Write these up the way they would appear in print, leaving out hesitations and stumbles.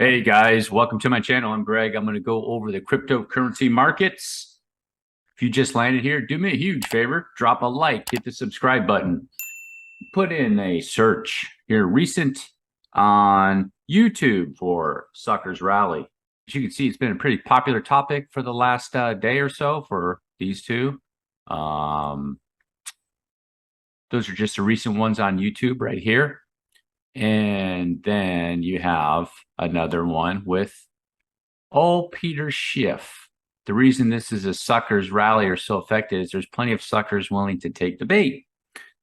Hey guys, welcome to my channel. I'm Greg. I'm going to go over the cryptocurrency markets. If you just landed here, do me a huge favor, drop a like, hit the subscribe button, put in a search here recent on YouTube for Suckers Rally. As you can see, it's been a pretty popular topic for the last day or so for these two. Those are just the recent ones on YouTube right here. And then you have another one with Peter Schiff. The reason this is a suckers rally or so effective is there's plenty of suckers willing to take the bait.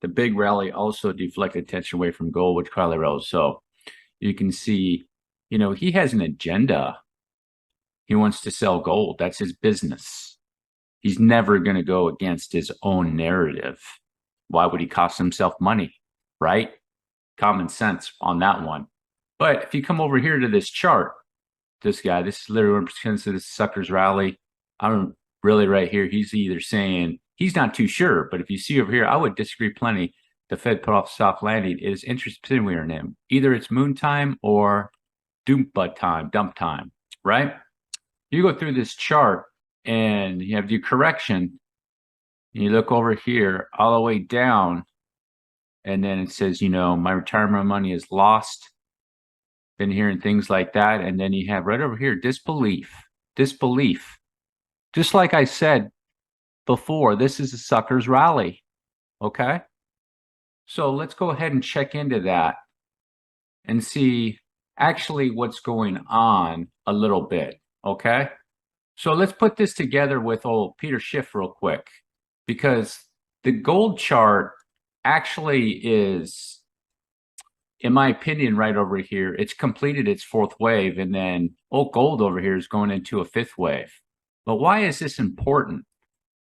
The big rally also deflected attention away from gold, which quietly rose. So you can see, he has an agenda. He wants to sell gold. That's his business. He's never going to go against his own narrative. Why would he cost himself money, right? Common sense on that one. But if you come over here to this chart, this guy, this is literally 1% of this sucker's rally. I'm really right here. He's either saying he's not too sure, but if you see over here, I would disagree plenty. The Fed put off soft landing. It is interesting in him. Either it's moon time or dump time, right? You go through this chart and you have the correction. And you look over here all the way down, and then it says, my retirement money is lost. Been hearing things like that. And then you have right over here, disbelief. Just like I said before, this is a sucker's rally. Okay. So let's go ahead and check into that and see actually what's going on a little bit. Okay. So let's put this together with old Peter Schiff real quick, because the gold chart actually is, in my opinion, right over here, it's completed its fourth wave, and then gold over here is going into a fifth wave. But why is this important?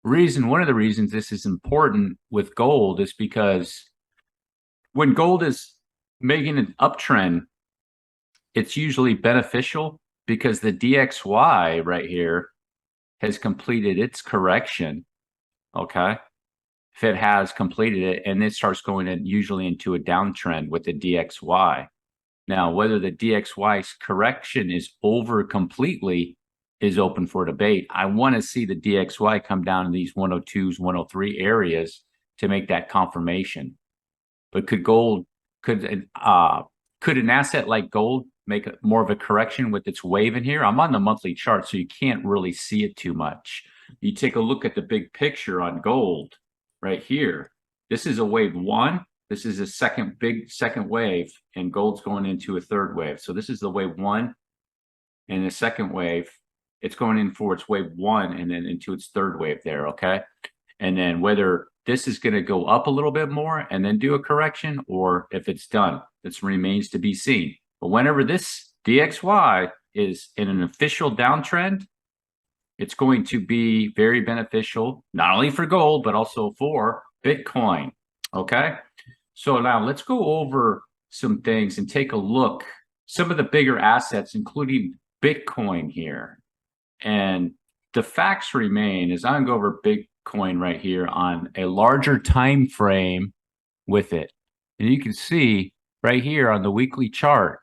One of the reasons this is important with gold is because when gold is making an uptrend, it's usually beneficial because the DXY right here has completed its correction. Okay. If it has completed it, and it starts going usually into a downtrend with the DXY. Now, whether the DXY's correction is over completely is open for debate. I want to see the DXY come down in these 102s, 103 areas to make that confirmation. But could an asset like gold make more of a correction with its wave in here? I'm on the monthly chart, so you can't really see it too much. You take a look at the big picture on gold right here. This is a wave one. This is a second wave, and gold's going into a third wave. So this is the wave one, and the second wave, it's going in for its wave one and then into its third wave there. Okay. And then whether this is going to go up a little bit more and then do a correction, or if it's done, this remains to be seen. But whenever this DXY is in an official downtrend, it's going to be very beneficial, not only for gold, but also for Bitcoin. Okay. So now let's go over some things and take a look, some of the bigger assets, including Bitcoin here. And the facts remain is I'm going to go over Bitcoin right here on a larger time frame with it. And you can see right here on the weekly chart,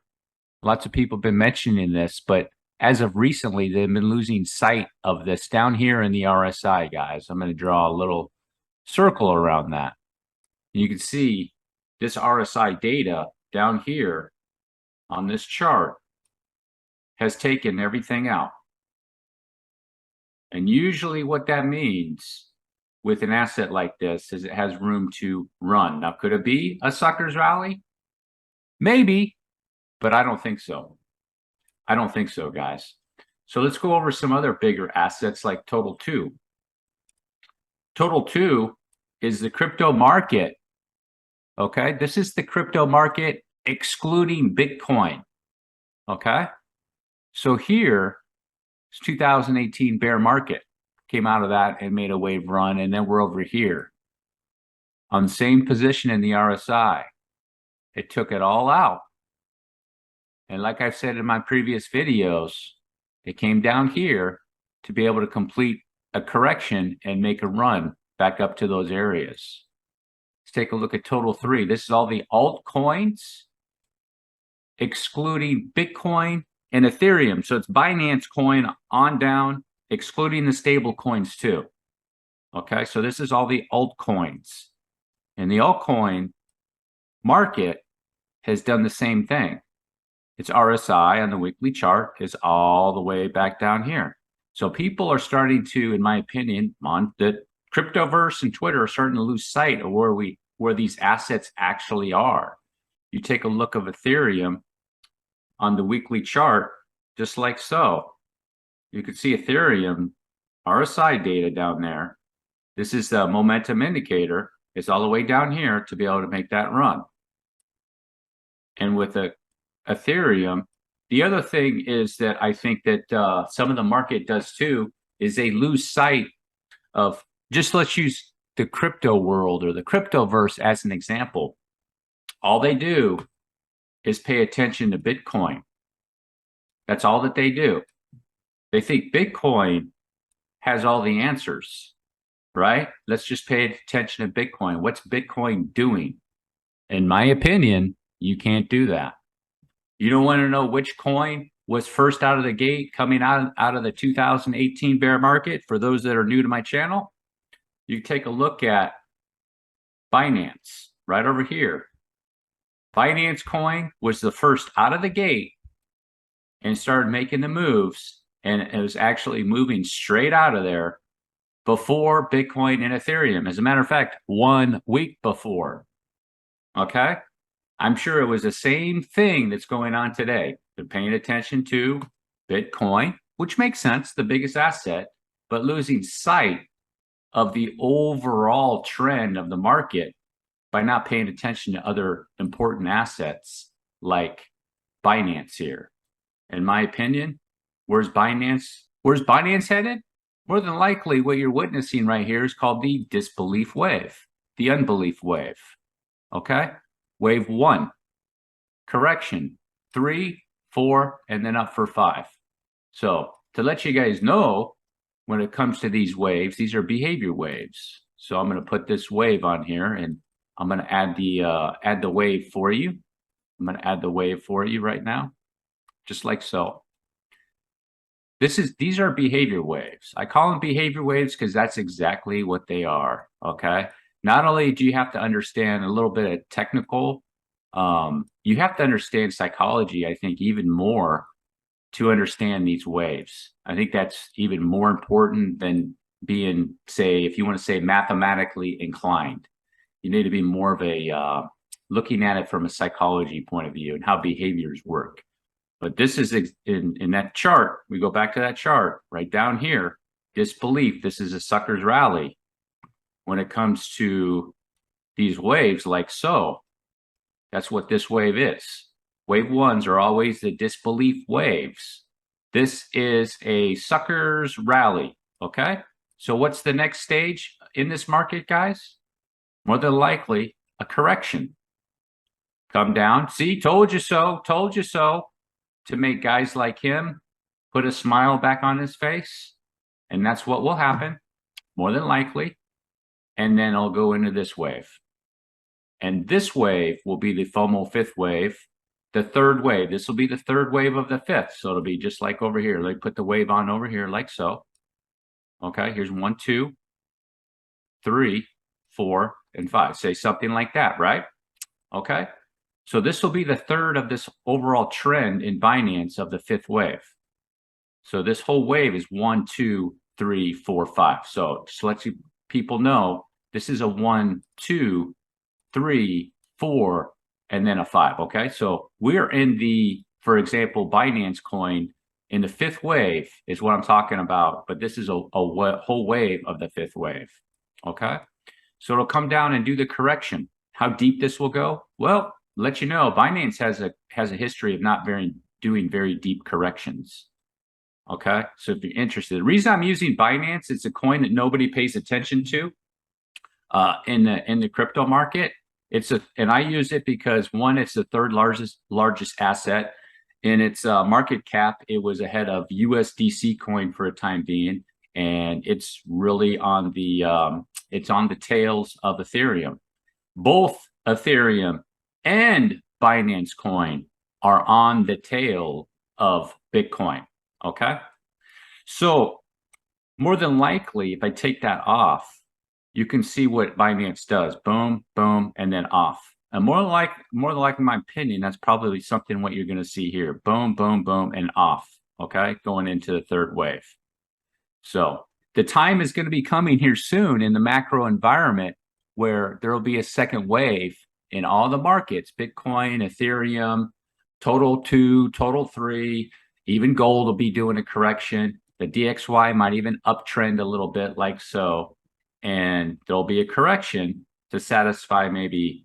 lots of people have been mentioning this, but as of recently, they've been losing sight of this down here in the RSI, guys. I'm going to draw a little circle around that. You can see this RSI data down here on this chart has taken everything out. And usually what that means with an asset like this is it has room to run. Now, could it be a sucker's rally? Maybe, but I don't think so. I don't think so, guys. So let's go over some other bigger assets like Total 2. Total 2 is the crypto market. Okay, this is the crypto market excluding Bitcoin. Okay, so here, it's 2018 bear market. Came out of that and made a wave run, and then we're over here on the same position in the RSI. It took it all out. And like I've said in my previous videos, it came down here to be able to complete a correction and make a run back up to those areas. Let's take a look at Total 3. This is all the altcoins, excluding Bitcoin and Ethereum. So it's Binance coin on down, excluding the stable coins too. Okay, so this is all the altcoins. And the altcoin market has done the same thing. Its RSI on the weekly chart is all the way back down here. So people are starting to, in my opinion, on the cryptoverse and Twitter are starting to lose sight of where these assets actually are. You take a look of Ethereum on the weekly chart, just like so. You can see Ethereum RSI data down there. This is the momentum indicator. It's all the way down here to be able to make that run. And with the Ethereum, the other thing is that I think that some of the market does too, is they lose sight of, just let's use the crypto world or the cryptoverse as an example. All they do is pay attention to Bitcoin. That's all that they do. They think Bitcoin has all the answers, right? Let's just pay attention to Bitcoin. What's Bitcoin doing? In my opinion, you can't do that. You don't want to know which coin was first out of the gate coming out of the 2018 bear market. For those that are new to my channel, you take a look at Binance right over here. Binance coin was the first out of the gate and started making the moves, and it was actually moving straight out of there before Bitcoin and Ethereum. As a matter of fact, 1 week before. Okay? I'm sure it was the same thing that's going on today. They're paying attention to Bitcoin, which makes sense, the biggest asset, but losing sight of the overall trend of the market by not paying attention to other important assets like Binance here. In my opinion, where's Binance headed? More than likely, what you're witnessing right here is called the disbelief wave, the unbelief wave. Okay? Wave 1, correction, 3, 4, and then up for 5. So to let you guys know, when it comes to these waves, these are behavior waves. So I'm going to put this wave on here, and I'm going to add the wave for you. I'm going to add the wave for you right now, just like so. These are behavior waves. I call them behavior waves because that's exactly what they are. Okay. Not only do you have to understand a little bit of technical, you have to understand psychology, I think, even more to understand these waves. I think that's even more important than being, say, if you want to say mathematically inclined. You need to be more of a looking at it from a psychology point of view and how behaviors work. But this is in that chart. We go back to that chart right down here. Disbelief. This is a sucker's rally. When it comes to these waves like so, that's what this wave is. Wave 1s are always the disbelief waves. This is a sucker's rally, okay? So what's the next stage in this market, guys? More than likely, a correction. Come down. See, told you so, to make guys like him put a smile back on his face. And that's what will happen, more than likely. And then I'll go into this wave. And this wave will be the FOMO 5th wave, the 3rd wave. This will be the 3rd wave of the 5th. So it'll be just like over here. Let me put the wave on over here like so. Okay, here's 1, 2, 3, 4, and 5. Say something like that, right? Okay. So this will be the 3rd of this overall trend in Binance of the 5th wave. So this whole wave is 1, 2, 3, 4, 5. So just let you people know, this is a 1, 2, 3, 4, and then a 5. Okay, so we're in the, for example, Binance coin in the 5th wave is what I'm talking about, but this is a whole wave of the 5th wave. Okay, so it'll come down and do the correction. How deep this will go? Well, let you know, Binance has a history of not doing very deep corrections. Okay, so if you're interested, the reason I'm using Binance, it's a coin that nobody pays attention to in the crypto market. And I use it because, one, it's the 3rd largest asset. In its market cap, it was ahead of USDC coin for a time being, and it's really on the tails of Ethereum. Both Ethereum and Binance coin are on the tail of Bitcoin. Okay. So more than likely, if I take that off, you can see what Binance does. Boom, boom, and then off. And more than likely, in my opinion, that's probably something what you're going to see here. Boom, boom, boom, and off. Okay, going into the third wave. So the time is going to be coming here soon in the macro environment where there will be a second wave in all the markets: Bitcoin, Ethereum, total 2, total 3, even gold will be doing a correction. The DXY might even uptrend a little bit, like so. And there'll be a correction to satisfy maybe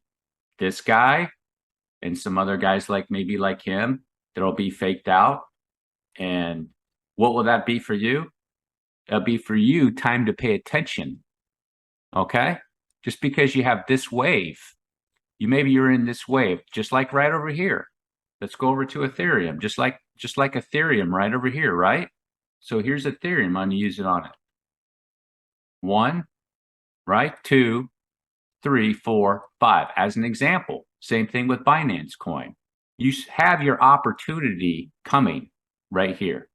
this guy and some other guys like maybe like him that'll be faked out. And what will that be for you? It'll be for you time to pay attention. Okay? Just because you have this wave, maybe you're in this wave, just like right over here. Let's go over to Ethereum, just like Ethereum right over here, right? So here's Ethereum. I'm going to use it on it. 1, right? 2, 3, 4, 5. As an example, same thing with Binance coin. You have your opportunity coming right here.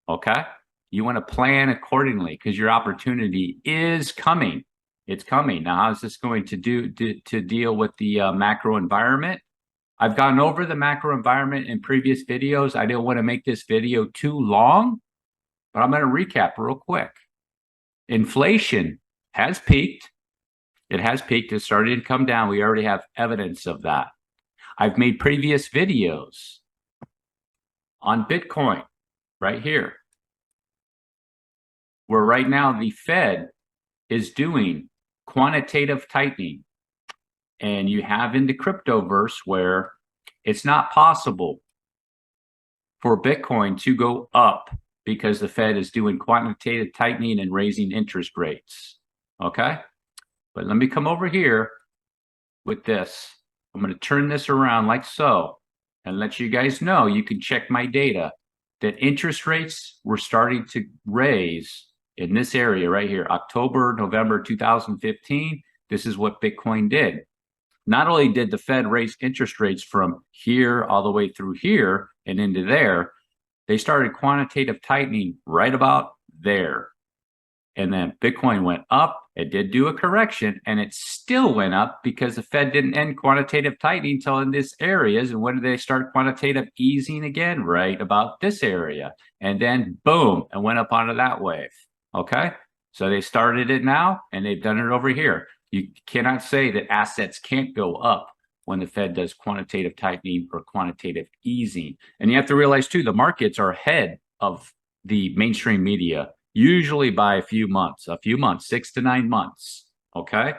Okay? You want to plan accordingly because your opportunity is coming. It's coming. Now, how's this going to deal with the macro environment? I've gone over the macro environment in previous videos. I didn't want to make this video too long, but I'm going to recap real quick. Inflation has peaked. It has peaked. It's starting to come down. We already have evidence of that. I've made previous videos on Bitcoin right here, where right now the Fed is doing quantitative tightening. And you have in the cryptoverse where it's not possible for Bitcoin to go up because the Fed is doing quantitative tightening and raising interest rates. Okay? But let me come over here with this. I'm going to turn this around like so and let you guys know, you can check my data, that interest rates were starting to raise in this area right here, October, November 2015. This is what Bitcoin did. Not only did the Fed raise interest rates from here all the way through here and into there, they started quantitative tightening right about there. And then Bitcoin went up. It did do a correction, and it still went up because the Fed didn't end quantitative tightening until in this areas. And when did they start quantitative easing again? Right about this area. And then boom, and went up onto that wave. Okay? So they started it now, and they've done it over here. You cannot say that assets can't go up when the Fed does quantitative tightening or quantitative easing. And you have to realize, too, the markets are ahead of the mainstream media, usually by a few months, 6 to 9 months. Okay.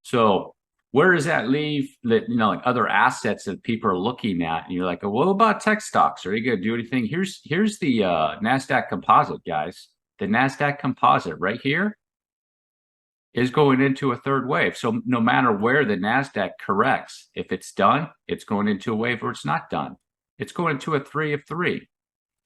So where does that leave that, like other assets that people are looking at? And you're like, well, what about tech stocks? Are you going to do anything? Here's the NASDAQ composite, guys. The NASDAQ composite right here is going into a third wave. So no matter where the NASDAQ corrects, if it's done, it's going into a wave, or it's not done. It's going into a 3 of 3.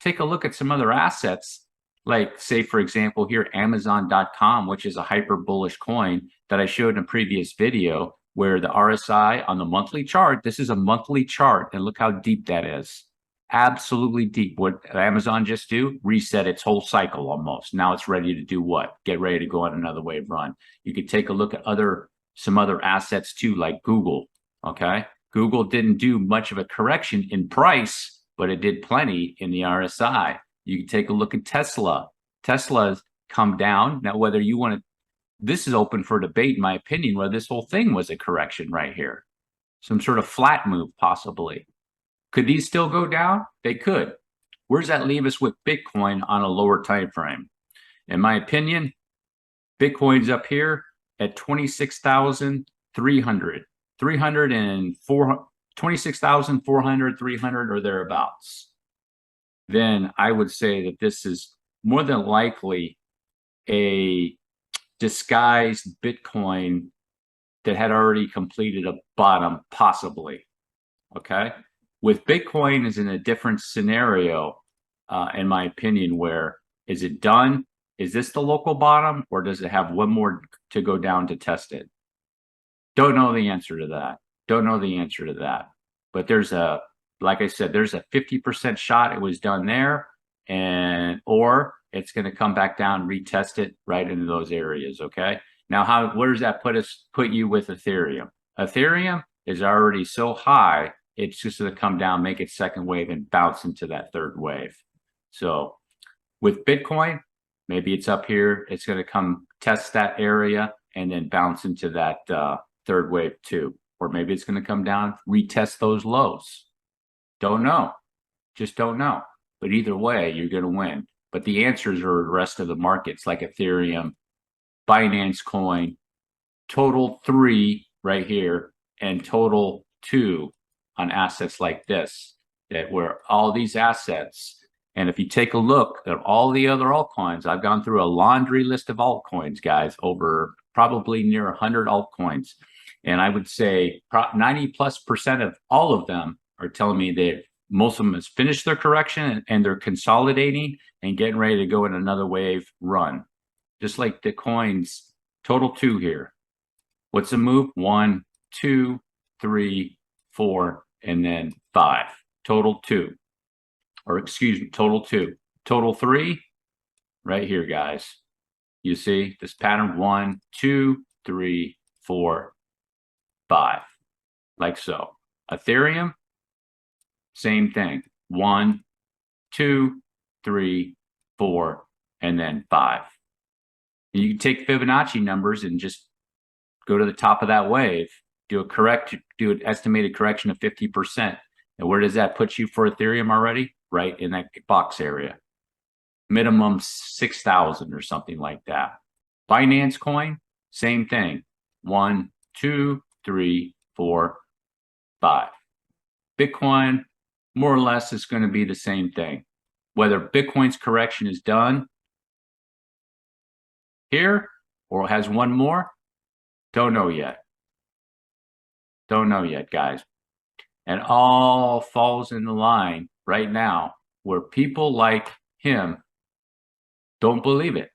Take a look at some other assets, like say, for example, here, Amazon.com, which is a hyper bullish coin that I showed in a previous video, where the RSI on the monthly chart, this is a monthly chart, and look how deep that is. Absolutely deep. What Amazon just do? Reset its whole cycle almost. Now it's ready to do what? Get ready to go on another wave run. You could take a look at some other assets too, like Google. Okay, Google didn't do much of a correction in price, but it did plenty in the RSI. You can take a look at Tesla. Tesla's come down. Now, whether you want to, this is open for debate, in my opinion, whether this whole thing was a correction right here. Some sort of flat move, possibly. Could these still go down? They could. Where does that leave us with Bitcoin on a lower time frame? In my opinion, Bitcoin's up here at 26,300, 26,400, 300, or thereabouts. Then I would say that this is more than likely a disguised Bitcoin that had already completed a bottom, possibly. Okay. With Bitcoin is in a different scenario, in my opinion, where is it done? Is this the local bottom, or does it have one more to go down to test it? Don't know the answer to that. Don't know the answer to that. But there's a like I said, there's a 50% shot it was done there, or it's going to come back down, retest it right into those areas. Okay. Now, where does that put you with Ethereum? Ethereum is already so high, it's just going to come down, make its second wave, and bounce into that third wave. So with Bitcoin, maybe it's up here. It's going to come test that area and then bounce into that third wave too. Or maybe it's going to come down, retest those lows. Don't know. Just don't know. But either way, you're going to win. But the answers are the rest of the markets like Ethereum, Binance Coin, total 3 right here, and total 2 on assets like this, that where all these assets. And if you take a look at all the other altcoins, I've gone through a laundry list of altcoins, guys, over probably near 100 altcoins. And I would say 90+% of all of them are telling me that most of them has finished their correction and they're consolidating and getting ready to go in another wave run. Just like the coins, total 2 here. What's the move? 1, 2, 3, 4, and then 5. Total 2. Or excuse me, total 2. Total 3, right here, guys. You see this pattern? 1, 2, 3, 4, 5. Like so. Ethereum, same thing. 1, 2, 3, 4, and then 5. And you can take Fibonacci numbers and just go to the top of that wave, do an estimated correction of 50%. And where does that put you for Ethereum already? Right in that box area. Minimum 6,000 or something like that. Binance Coin, same thing. 1, 2, 3, 4, 5. Bitcoin, more or less, is going to be the same thing. Whether Bitcoin's correction is done here or has one more, don't know yet. Don't know yet, guys. And all falls in the line right now where people like him don't believe it.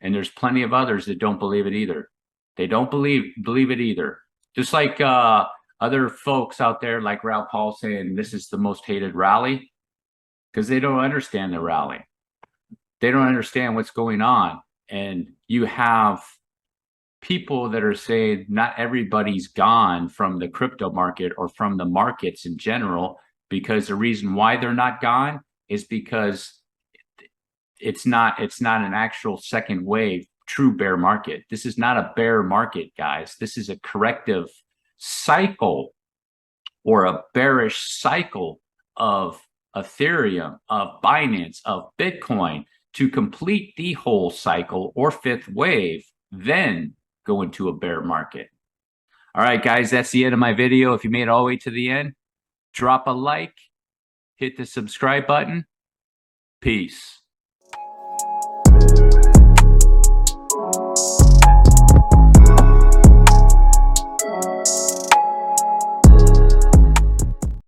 And there's plenty of others that don't believe it either. They don't believe it either. Just like other folks out there like Ralph Paul saying this is the most hated rally, because they don't understand the rally. They don't understand what's going on. And you have people that are saying not everybody's gone from the crypto market or from the markets in general, because the reason why they're not gone is because it's not an actual second wave true bear market. This is not a bear market, guys. This is a corrective cycle or a bearish cycle of Ethereum, of Binance, of Bitcoin to complete the whole cycle or fifth wave, then go into a bear market. All right, guys, that's the end of my video. If you made it all the way to the end, drop a like, hit the subscribe button. Peace.